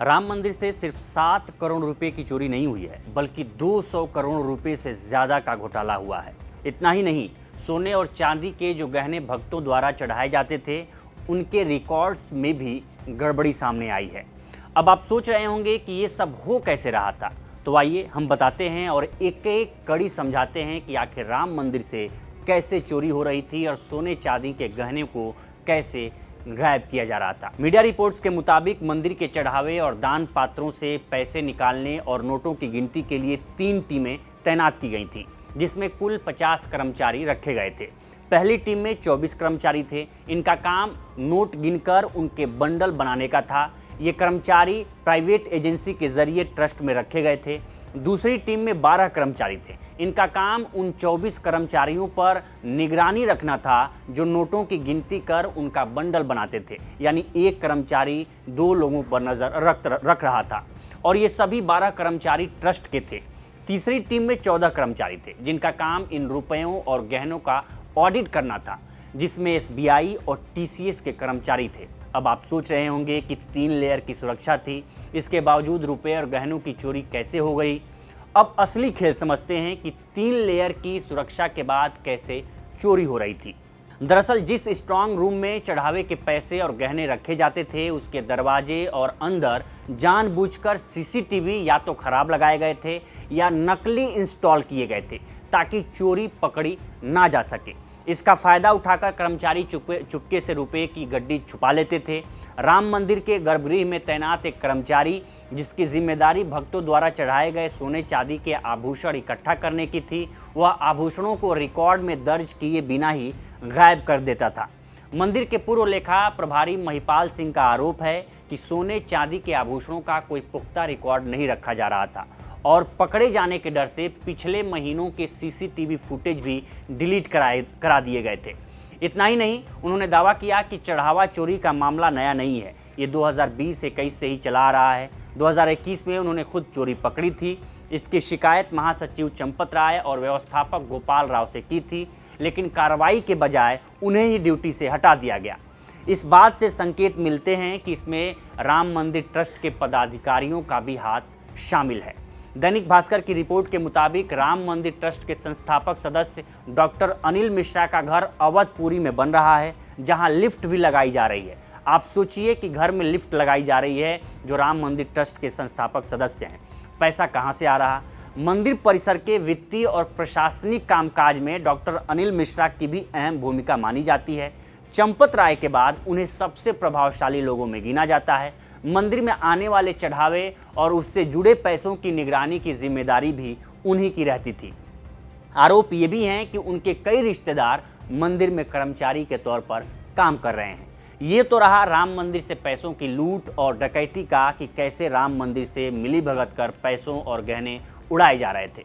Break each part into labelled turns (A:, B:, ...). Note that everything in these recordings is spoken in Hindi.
A: राम मंदिर से सिर्फ 7 करोड़ रुपए की चोरी नहीं हुई है, बल्कि 200 करोड़ रुपए से ज़्यादा का घोटाला हुआ है। इतना ही नहीं, सोने और चांदी के जो गहने भक्तों द्वारा चढ़ाए जाते थे, उनके रिकॉर्ड्स में भी गड़बड़ी सामने आई है। अब आप सोच रहे होंगे कि ये सब हो कैसे रहा था, तो आइए हम बताते हैं और एक एक कड़ी समझाते हैं कि आखिर राम मंदिर से कैसे चोरी हो रही थी और सोने चांदी के गहने को कैसे गायब किया जा रहा था। मीडिया रिपोर्ट्स के मुताबिक मंदिर के चढ़ावे और दान पात्रों से पैसे निकालने और नोटों की गिनती के लिए 3 टीमें तैनात की गई थीं, जिसमें कुल 50 कर्मचारी रखे गए थे। पहली टीम में 24 कर्मचारी थे। इनका काम नोट गिनकर उनके बंडल बनाने का था। ये कर्मचारी प्राइवेट एजेंसी के जरिए ट्रस्ट में रखे गए थे। दूसरी टीम में 12 कर्मचारी थे। इनका काम उन 24 कर्मचारियों पर निगरानी रखना था जो नोटों की गिनती कर उनका बंडल बनाते थे, यानी एक कर्मचारी 2 लोगों पर नज़र रख रहा था और ये सभी 12 कर्मचारी ट्रस्ट के थे। तीसरी टीम में 14 कर्मचारी थे, जिनका काम इन रुपयों और गहनों का ऑडिट करना था, जिसमें एसबीआई और टीसीएस के कर्मचारी थे। अब आप सोच रहे होंगे कि 3 लेयर की सुरक्षा थी, इसके बावजूद रुपए और गहनों की चोरी कैसे हो गई। अब असली खेल समझते हैं कि 3 लेयर की सुरक्षा के बाद कैसे चोरी हो रही थी। दरअसल जिस स्ट्रांग रूम में चढ़ावे के पैसे और गहने रखे जाते थे, उसके दरवाजे और अंदर जानबूझकर सीसीटीवी या तो खराब लगाए गए थे या नकली इंस्टॉल किए गए थे, ताकि चोरी पकड़ी ना जा सके। इसका फायदा उठाकर कर्मचारी चुपके से रुपए की गड्डी छुपा लेते थे। राम मंदिर के गर्भगृह में तैनात एक कर्मचारी, जिसकी जिम्मेदारी भक्तों द्वारा चढ़ाए गए सोने चांदी के आभूषण इकट्ठा करने की थी, वह आभूषणों को रिकॉर्ड में दर्ज किए बिना ही गायब कर देता था। मंदिर के पूर्व लेखा प्रभारी महिपाल सिंह का आरोप है कि सोने चांदी के आभूषणों का कोई पुख्ता रिकॉर्ड नहीं रखा जा रहा था और पकड़े जाने के डर से पिछले महीनों के सीसीटीवी फुटेज भी डिलीट करा दिए गए थे। इतना ही नहीं, उन्होंने दावा किया कि चढ़ावा चोरी का मामला नया नहीं है, ये 2020-21 से ही चला आ रहा है। 2021 में उन्होंने खुद चोरी पकड़ी थी। इसकी शिकायत महासचिव चंपत राय और व्यवस्थापक गोपाल राव से की थी, लेकिन कार्रवाई के बजाय उन्हें ही ड्यूटी से हटा दिया गया। इस बात से संकेत मिलते हैं कि इसमें राम मंदिर ट्रस्ट के पदाधिकारियों का भी हाथ शामिल है। दैनिक भास्कर की रिपोर्ट के मुताबिक राम मंदिर ट्रस्ट के संस्थापक सदस्य डॉक्टर अनिल मिश्रा का घर अवधपुरी में बन रहा है, जहां लिफ्ट भी लगाई जा रही है। आप सोचिए कि घर में लिफ्ट लगाई जा रही है जो राम मंदिर ट्रस्ट के संस्थापक सदस्य हैं। पैसा कहां से आ रहा? मंदिर परिसर के वित्तीय और प्रशासनिक कामकाज में डॉक्टर अनिल मिश्रा की भी अहम भूमिका मानी जाती है। चंपत राय के बाद उन्हें सबसे प्रभावशाली लोगों में गिना जाता है। मंदिर में आने वाले चढ़ावे और उससे जुड़े पैसों की निगरानी की जिम्मेदारी भी उन्हीं की रहती थी। आरोप ये भी हैं कि उनके कई रिश्तेदार मंदिर में कर्मचारी के तौर पर काम कर रहे हैं। ये तो रहा राम मंदिर से पैसों की लूट और डकैती का, कि कैसे राम मंदिर से मिलीभगत कर पैसों और गहने उड़ाए जा रहे थे।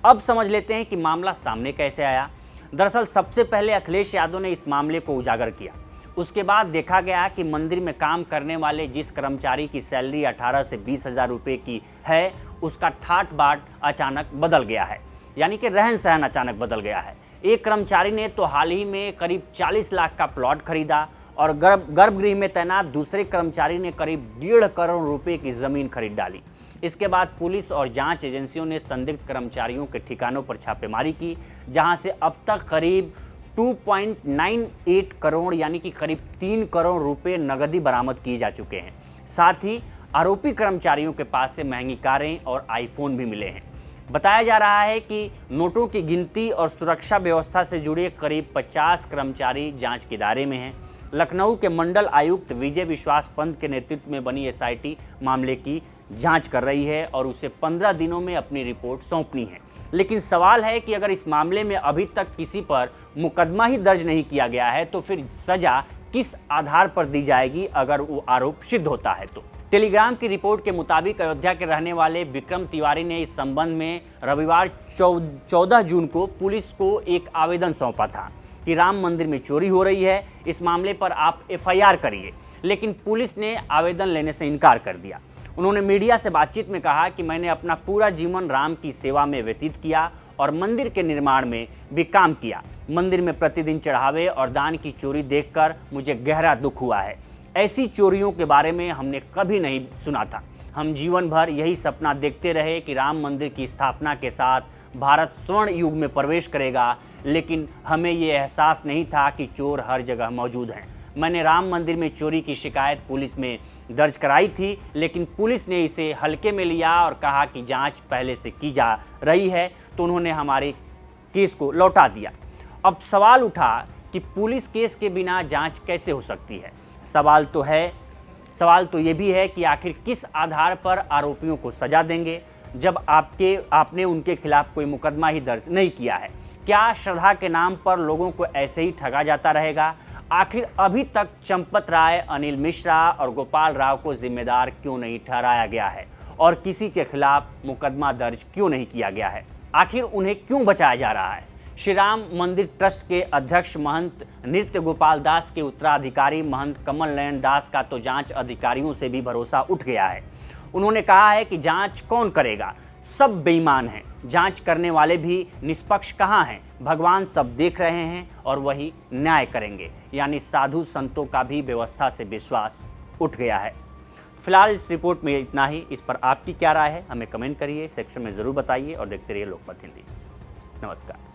A: अब समझ लेते हैं कि मामला सामने कैसे आया। दरअसल सबसे पहले अखिलेश यादव ने इस मामले को उजागर किया। उसके बाद देखा गया कि मंदिर में काम करने वाले जिस कर्मचारी की सैलरी 18 से 20 हज़ार रुपये की है, उसका ठाट बाट अचानक बदल गया है, यानी कि रहन सहन अचानक बदल गया है। एक कर्मचारी ने तो हाल ही में करीब 40 लाख का प्लॉट खरीदा और गर्भगृह में तैनात दूसरे कर्मचारी ने करीब 1.5 करोड़ रुपए की ज़मीन खरीद डाली। इसके बाद पुलिस और जांच एजेंसियों ने संदिग्ध कर्मचारियों के ठिकानों पर छापेमारी की, जहां से अब तक करीब 2.98 करोड़ यानी कि करीब 3 करोड़ रुपए नगदी बरामद किए जा चुके हैं। साथ ही आरोपी कर्मचारियों के पास से महंगी कारें और आईफोन भी मिले हैं। बताया जा रहा है कि नोटों की गिनती और सुरक्षा व्यवस्था से जुड़े करीब 50 कर्मचारी जांच के दायरे में हैं। लखनऊ के मंडल आयुक्त विजय विश्वास पंत के नेतृत्व में बनी एसआईटी मामले की जांच कर रही है और उसे 15 दिनों में अपनी रिपोर्ट सौंपनी है। लेकिन सवाल है कि अगर इस मामले में अभी तक किसी पर मुकदमा ही दर्ज नहीं किया गया है, तो फिर सजा किस आधार पर दी जाएगी अगर वो आरोप सिद्ध होता है तो। टेलीग्राम की रिपोर्ट के मुताबिक अयोध्या के रहने वाले विक्रम तिवारी ने इस संबंध में रविवार 14 जून को पुलिस को एक आवेदन सौंपा था कि राम मंदिर में चोरी हो रही है, इस मामले पर आप एफआईआर करिए। लेकिन पुलिस ने आवेदन लेने से इनकार कर दिया। उन्होंने मीडिया से बातचीत में कहा कि मैंने अपना पूरा जीवन राम की सेवा में व्यतीत किया और मंदिर के निर्माण में भी काम किया। मंदिर में प्रतिदिन चढ़ावे और दान की चोरी देखकर मुझे गहरा दुख हुआ है। ऐसी चोरियों के बारे में हमने कभी नहीं सुना था। हम जीवन भर यही सपना देखते रहे कि राम मंदिर की स्थापना के साथ भारत स्वर्ण युग में प्रवेश करेगा, लेकिन हमें ये एहसास नहीं था कि चोर हर जगह मौजूद हैं। मैंने राम मंदिर में चोरी की शिकायत पुलिस में दर्ज कराई थी, लेकिन पुलिस ने इसे हल्के में लिया और कहा कि जांच पहले से की जा रही है, तो उन्होंने हमारे केस को लौटा दिया। अब सवाल उठा कि पुलिस केस के बिना जांच कैसे हो सकती है। सवाल तो ये भी है कि आखिर किस आधार पर आरोपियों को सजा देंगे जब आपने उनके खिलाफ कोई मुकदमा ही दर्ज नहीं किया है। क्या श्रद्धा के नाम पर लोगों को ऐसे ही ठगा जाता रहेगा? आखिर अभी तक चंपत राय, अनिल मिश्रा और गोपाल राव को जिम्मेदार क्यों नहीं ठहराया गया है और किसी के खिलाफ मुकदमा दर्ज क्यों नहीं किया गया है? आखिर उन्हें क्यों बचाया जा रहा है? श्री राम मंदिर ट्रस्ट के अध्यक्ष महंत नृत्य गोपाल दास के उत्तराधिकारी महंत कमल नयन दास का तो जांच अधिकारियों से भी भरोसा उठ गया है। उन्होंने कहा है कि जांच कौन करेगा, सब बेईमान हैं, जांच करने वाले भी निष्पक्ष कहाँ हैं, भगवान सब देख रहे हैं और वही न्याय करेंगे। यानी साधु संतों का भी व्यवस्था से विश्वास उठ गया है। फिलहाल इस रिपोर्ट में इतना ही। इस पर आपकी क्या राय है हमें कमेंट करिए, सेक्शन में ज़रूर बताइए और देखते रहिए लोकमत हिंदी। नमस्कार।